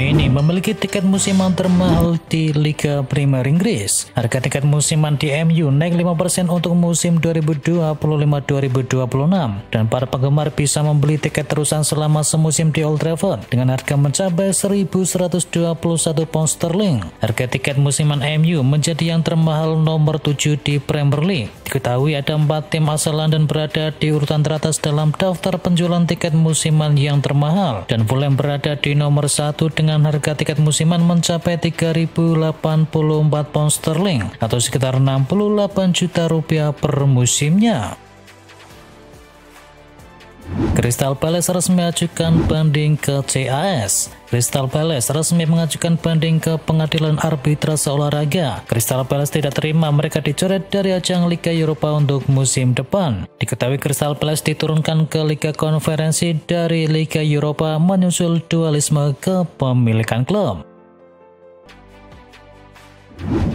ini memiliki tiket musiman termahal di Liga Premier Inggris. Harga tiket musiman di MU naik 5% untuk musim 2025-2026 dan para penggemar bisa membeli tiket terusan selama semusim di Old Trafford dengan harga mencapai 1.121 pound sterling. Harga tiket musiman MU menjadi yang termahal nomor 7 di Premier League. Diketahui ada 4 tim asal London berada di urutan teratas dalam daftar penjualan tiket musiman yang termahal, dan Fulham berada di nomor 1 dengan harga tiket musiman mencapai 3.084 pound sterling atau sekitar 68 juta rupiah per musimnya. Crystal Palace resmi ajukan banding ke CAS. Crystal Palace resmi mengajukan banding ke pengadilan arbitrase olahraga. Crystal Palace tidak terima mereka dicoret dari ajang Liga Eropa untuk musim depan. Diketahui Crystal Palace diturunkan ke Liga Konferensi dari Liga Eropa menyusul dualisme kepemilikan klub.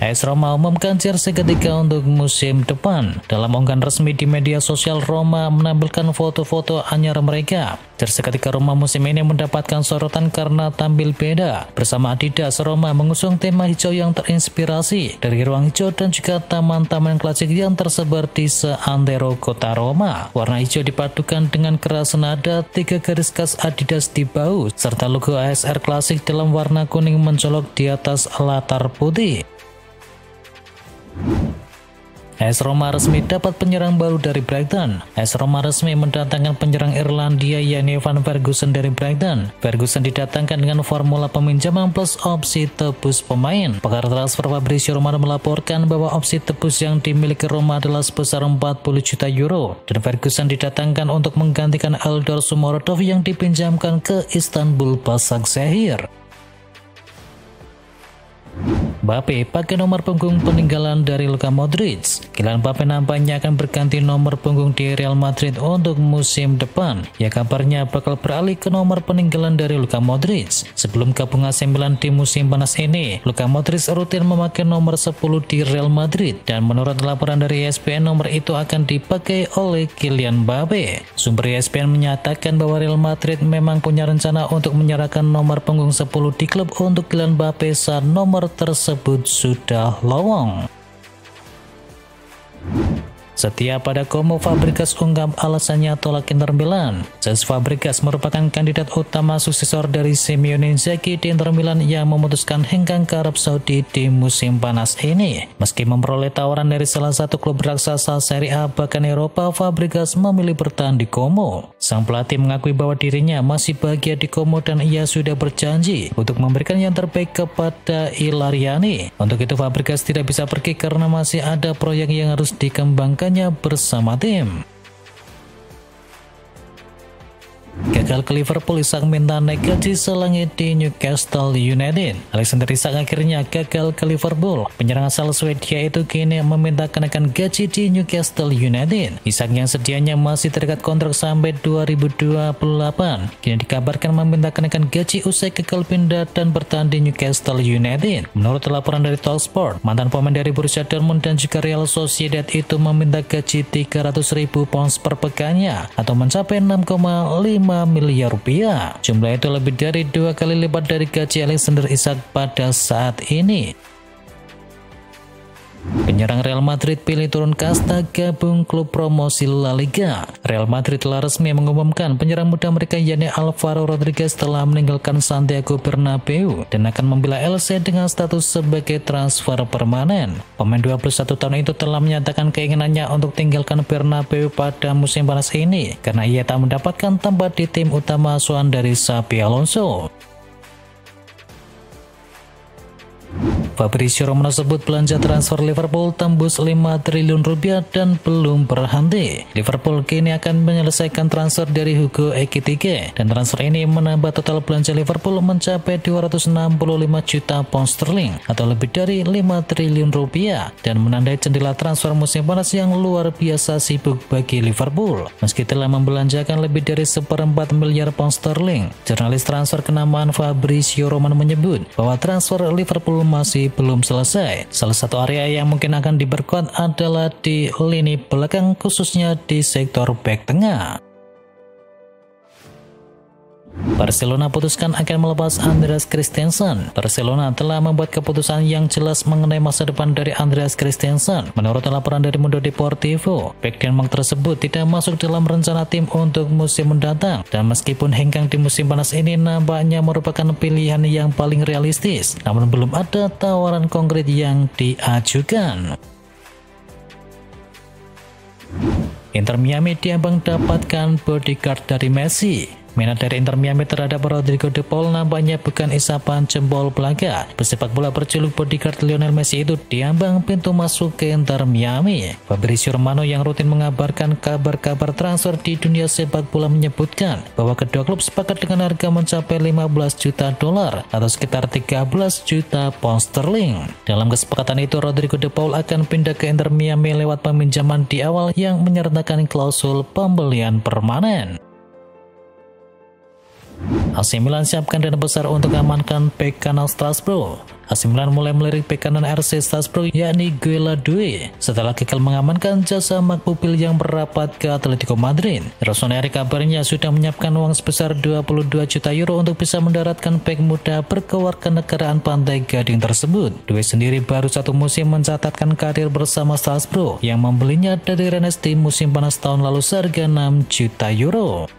AS Roma umumkan jersey ketiga untuk musim depan. Dalam unggahan resmi di media sosial, Roma menampilkan foto-foto anyar mereka. Jersey ketiga Roma musim ini mendapatkan sorotan karena tampil beda. Bersama Adidas, Roma mengusung tema hijau yang terinspirasi dari ruang hijau dan juga taman-taman klasik yang tersebar di seantero kota Roma. Warna hijau dipadukan dengan keras senada 3 garis khas Adidas di bahu, serta logo ASR klasik dalam warna kuning mencolok di atas latar putih. AS Roma resmi dapat penyerang baru dari Brighton. AS Roma resmi mendatangkan penyerang Irlandia yakni Van Ferguson dari Brighton. Ferguson didatangkan dengan formula peminjaman plus opsi tebus pemain. Pakar transfer Fabrizio Romano melaporkan bahwa opsi tebus yang dimiliki Roma adalah sebesar 40 juta euro. Dan Ferguson didatangkan untuk menggantikan Eldor Shomurodov yang dipinjamkan ke Istanbul Başakşehir. Mbappe pakai nomor punggung peninggalan dari Luka Modric. Kylian Mbappe nampaknya akan berganti nomor punggung di Real Madrid untuk musim depan. Ya, kabarnya bakal beralih ke nomor peninggalan dari Luka Modric. Sebelum gabung AC Milan di musim panas ini, Luka Modric rutin memakai nomor 10 di Real Madrid, dan menurut laporan dari ESPN nomor itu akan dipakai oleh Kylian Mbappe. Sumber ESPN menyatakan bahwa Real Madrid memang punya rencana untuk menyerahkan nomor punggung 10 di klub untuk Kylian Mbappe saat nomor tersebut sudah lowong. Setia pada Como, Fabregas ungkap alasannya tolak Inter Milan. Cesc Fabregas merupakan kandidat utama suksesor dari Simone Inzaghi di Inter Milan yang memutuskan hengkang ke Arab Saudi di musim panas ini. Meski memperoleh tawaran dari salah satu klub raksasa Serie A bahkan Eropa, Fabregas memilih bertahan di Como. Sang pelatih mengakui bahwa dirinya masih bahagia di Como dan ia sudah berjanji untuk memberikan yang terbaik kepada Ilariani. Untuk itu Fabregas tidak bisa pergi karena masih ada proyek yang harus dikembangkan bersama tim. Gagal ke Liverpool, Isak minta naik gaji selangit di Newcastle United. Alexander Isak akhirnya gagal ke Liverpool. Penyerang asal Swedia itu kini meminta kenaikan gaji di Newcastle United. Isak yang sedianya masih terikat kontrak sampai 2028, kini dikabarkan meminta kenaikan gaji usai gagal pindah dan bertahan di Newcastle United. Menurut laporan dari Talksport, mantan pemain dari Borussia Dortmund dan juga Real Sociedad itu meminta gaji 300.000 pounds per pekannya atau mencapai 6,5 miliar rupiah. Jumlah itu lebih dari 2 kali lipat dari gaji Alexander Isak pada saat ini. Penyerang Real Madrid pilih turun kasta gabung klub promosi La Liga. Real Madrid telah resmi mengumumkan penyerang muda mereka yakni Alvaro Rodriguez telah meninggalkan Santiago Bernabeu dan akan membela LC dengan status sebagai transfer permanen. Pemain 21 tahun itu telah menyatakan keinginannya untuk tinggalkan Bernabeu pada musim panas ini karena ia tak mendapatkan tempat di tim utama asuhan dari Xabi Alonso. Fabrizio Romano sebut belanja transfer Liverpool tembus 5 triliun rupiah dan belum berhenti. Liverpool kini akan menyelesaikan transfer dari Hugo Ekitike dan transfer ini menambah total belanja Liverpool mencapai 265 juta pound sterling atau lebih dari 5 triliun rupiah dan menandai jendela transfer musim panas yang luar biasa sibuk bagi Liverpool. Meski telah membelanjakan lebih dari 1/4 miliar pound sterling, jurnalis transfer kenamaan Fabrizio Romano menyebut bahwa transfer Liverpool masih belum selesai. Salah satu area yang mungkin akan diperkuat adalah di lini belakang, khususnya di sektor bek tengah. Barcelona putuskan akan melepas Andreas Christensen. Barcelona telah membuat keputusan yang jelas mengenai masa depan dari Andreas Christensen. Menurut laporan dari Mundo Deportivo, bek Denmark tersebut tidak masuk dalam rencana tim untuk musim mendatang. Dan meskipun hengkang di musim panas ini nampaknya merupakan pilihan yang paling realistis, namun belum ada tawaran konkret yang diajukan. Inter Miami diambang dapatkan bodyguard dari Messi. Minat dari Inter Miami terhadap Rodrigo De Paul nampaknya bukan isapan jempol belaka. Pesepak bola berjuluk bodyguard Lionel Messi itu diambang pintu masuk ke Inter Miami. Fabrizio Romano yang rutin mengabarkan kabar-kabar transfer di dunia sepak bola menyebutkan bahwa kedua klub sepakat dengan harga mencapai 15 juta dolar atau sekitar 13 juta pound sterling. Dalam kesepakatan itu, Rodrigo De Paul akan pindah ke Inter Miami lewat peminjaman di awal yang menyertakan klausul pembelian permanen. AC Milan siapkan dana besar untuk mengamankan bek kanan Strasbourg. AC Milan mulai melirik bek kanan RC Strasbourg yakni Guela Due setelah gagal mengamankan jasa Marc Pupil yang merapat ke Atletico Madrid. Rossoneri kabarnya sudah menyiapkan uang sebesar 22 juta euro untuk bisa mendaratkan bek muda berkewarganegaraan Pantai Gading tersebut. Due sendiri baru satu musim mencatatkan karir bersama Strasbourg yang membelinya dari Rennes di musim panas tahun lalu seharga 6 juta euro.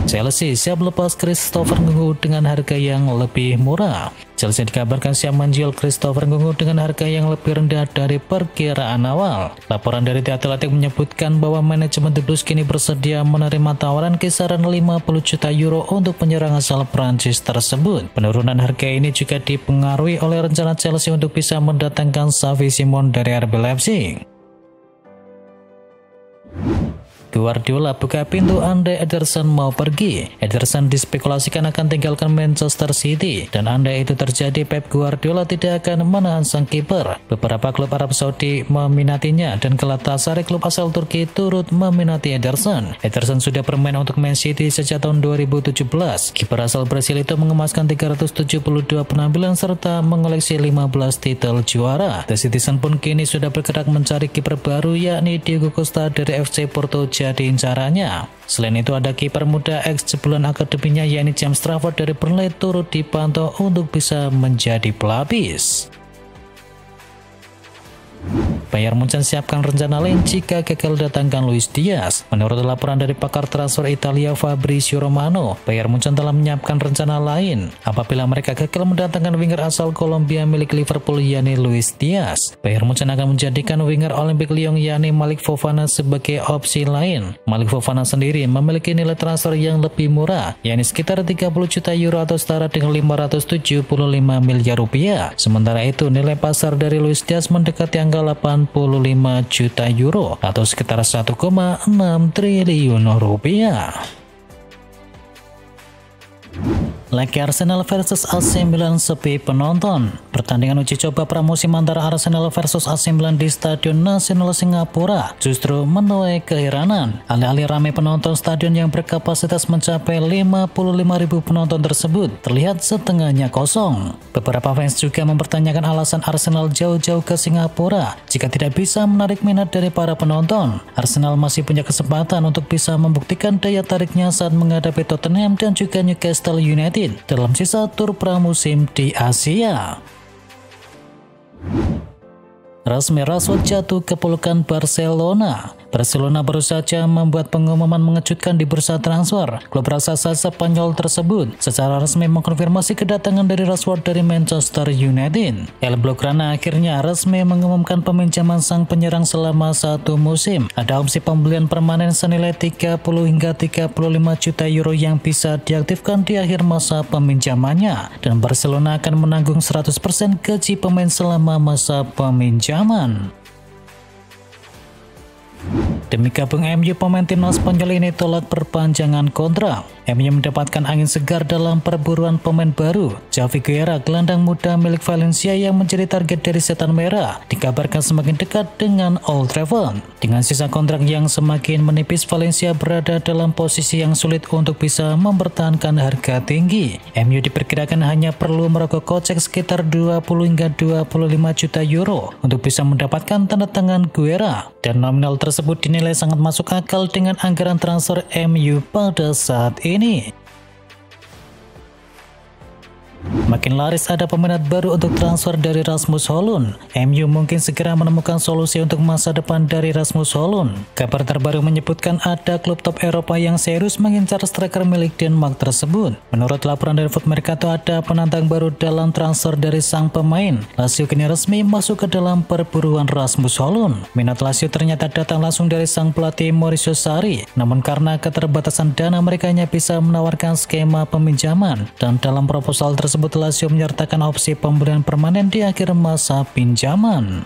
Chelsea siap lepas Christopher Nkunku dengan harga yang lebih murah. Chelsea dikabarkan siap menjual Christopher Nkunku dengan harga yang lebih rendah dari perkiraan awal. Laporan dari The Athletic menyebutkan bahwa manajemen The Blues kini bersedia menerima tawaran kisaran 50 juta euro untuk penyerang asal Prancis tersebut. Penurunan harga ini juga dipengaruhi oleh rencana Chelsea untuk bisa mendatangkan Xavi Simons dari RB Leipzig. Guardiola buka pintu andai Ederson mau pergi. Ederson dispekulasikan akan tinggalkan Manchester City, dan andai itu terjadi, Pep Guardiola tidak akan menahan sang kiper. Beberapa klub Arab Saudi meminatinya, dan Galatasaray klub asal Turki turut meminati Ederson. Ederson sudah bermain untuk Man City sejak tahun 2017. Kiper asal Brasil itu mengemaskan 372 penampilan serta mengoleksi 15 titel juara. The Citizen pun kini sudah bergerak mencari kiper baru yakni Diego Costa dari FC Porto jadi incarannya. Selain itu ada kiper muda ex jebolan akademinya yakni James Trafford dari Burnley turut dipantau untuk bisa menjadi pelapis. Bayern Munchen siapkan rencana lain jika gagal datangkan Luis Diaz. Menurut laporan dari pakar transfer Italia Fabrizio Romano, Bayern Munchen telah menyiapkan rencana lain apabila mereka gagal mendatangkan winger asal Kolombia milik Liverpool yakni Luis Diaz. Bayern Munchen akan menjadikan winger Olympique Lyon yakni Malik Fofana sebagai opsi lain. Malik Fofana sendiri memiliki nilai transfer yang lebih murah yakni sekitar 30 juta euro atau setara dengan 575 miliar rupiah. Sementara itu nilai pasar dari Luis Diaz mendekati angka 85 juta euro atau sekitar 1,6 triliun rupiah. Laga Arsenal versus AC Milan sepi penonton. Pertandingan uji coba pramusim antara Arsenal versus AC Milan di Stadion Nasional Singapura justru menuai keheranan. Alih-alih ramai penonton, stadion yang berkapasitas mencapai 55.000 penonton tersebut terlihat setengahnya kosong. Beberapa fans juga mempertanyakan alasan Arsenal jauh-jauh ke Singapura jika tidak bisa menarik minat dari para penonton. Arsenal masih punya kesempatan untuk bisa membuktikan daya tariknya saat menghadapi Tottenham dan juga Newcastle United dalam sisa tur pramusim di Asia. Resmi Rashford jatuh ke pelukan Barcelona. Barcelona baru saja membuat pengumuman mengejutkan di bursa transfer. Klub raksasa Spanyol tersebut secara resmi mengkonfirmasi kedatangan dari Rashford dari Manchester United. El Blaugrana akhirnya resmi mengumumkan peminjaman sang penyerang selama satu musim. Ada opsi pembelian permanen senilai 30 hingga 35 juta euro yang bisa diaktifkan di akhir masa peminjamannya. Dan Barcelona akan menanggung 100% gaji pemain selama masa peminjaman. Demi gabung MU, pemain timnas Spanyol ini tolak perpanjangan kontrak. MU mendapatkan angin segar dalam perburuan pemain baru. Javi Guerra, gelandang muda milik Valencia yang menjadi target dari Setan Merah, dikabarkan semakin dekat dengan Old Trafford. Dengan sisa kontrak yang semakin menipis, Valencia berada dalam posisi yang sulit untuk bisa mempertahankan harga tinggi. MU diperkirakan hanya perlu merogoh kocek sekitar 20 hingga 25 juta euro untuk bisa mendapatkan tanda tangan Guerra, dan nominal tersebut dinilai dinilai sangat masuk akal dengan anggaran transfer MU pada saat ini. Makin laris ada peminat baru untuk transfer dari Rasmus Højlund. MU mungkin segera menemukan solusi untuk masa depan dari Rasmus Højlund. Kabar terbaru menyebutkan ada klub top Eropa yang serius mengincar striker milik Denmark tersebut. Menurut laporan dari Foot Mercato, ada penantang baru dalam transfer dari sang pemain. Lazio kini resmi masuk ke dalam perburuan Rasmus Højlund. Minat Lazio ternyata datang langsung dari sang pelatih Maurizio Sarri. Namun karena keterbatasan dana, mereka hanya bisa menawarkan skema peminjaman. Dan dalam proposal tersebut, Lazio menyertakan opsi pembelian permanen di akhir masa pinjaman.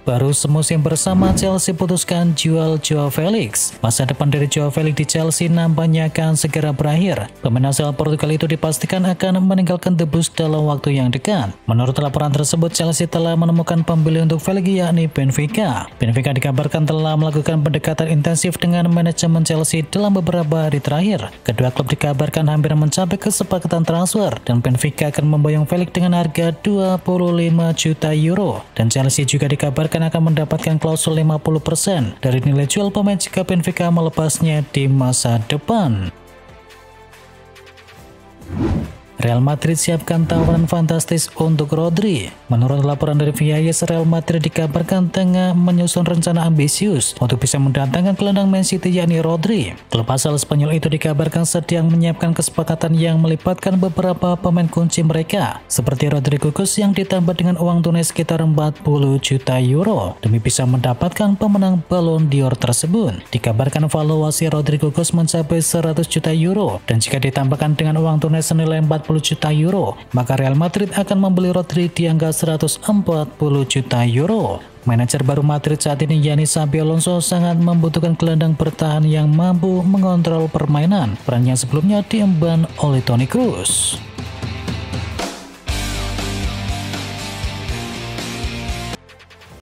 Baru semusim bersama, Chelsea putuskan jual Joao Felix. Masa depan dari Joao Felix di Chelsea nampaknya akan segera berakhir. Pemain asal Portugal itu dipastikan akan meninggalkan The Blues dalam waktu yang dekat. Menurut laporan tersebut, Chelsea telah menemukan pembeli untuk Felix, yakni Benfica. Benfica dikabarkan telah melakukan pendekatan intensif dengan manajemen Chelsea dalam beberapa hari terakhir. Kedua klub dikabarkan hampir mencapai kesepakatan transfer, dan Benfica akan memboyong Felix dengan harga 25 juta euro. Dan Chelsea juga dikabarkan akan mendapatkan klausul 50% dari nilai jual pemain jika Benfica melepasnya di masa depan. Real Madrid siapkan tawaran fantastis untuk Rodri. Menurut laporan dari Viayes, Real Madrid dikabarkan tengah menyusun rencana ambisius untuk bisa mendatangkan gelandang Man City, yakni Rodri. Klub asal Spanyol itu dikabarkan sedang menyiapkan kesepakatan yang melibatkan beberapa pemain kunci mereka, seperti Rodrigo Goes yang ditambah dengan uang tunai sekitar 40 juta euro demi bisa mendapatkan pemenang Ballon d'Or tersebut. Dikabarkan valuasi Rodrigo Goes mencapai 100 juta euro, dan jika ditambahkan dengan uang tunai senilai 40 juta euro, maka Real Madrid akan membeli Rodri di angka 140 juta euro. Manajer baru Madrid saat ini, yakni Xabi Alonso, sangat membutuhkan gelandang bertahan yang mampu mengontrol permainan, peran yang sebelumnya diemban oleh Toni Kroos.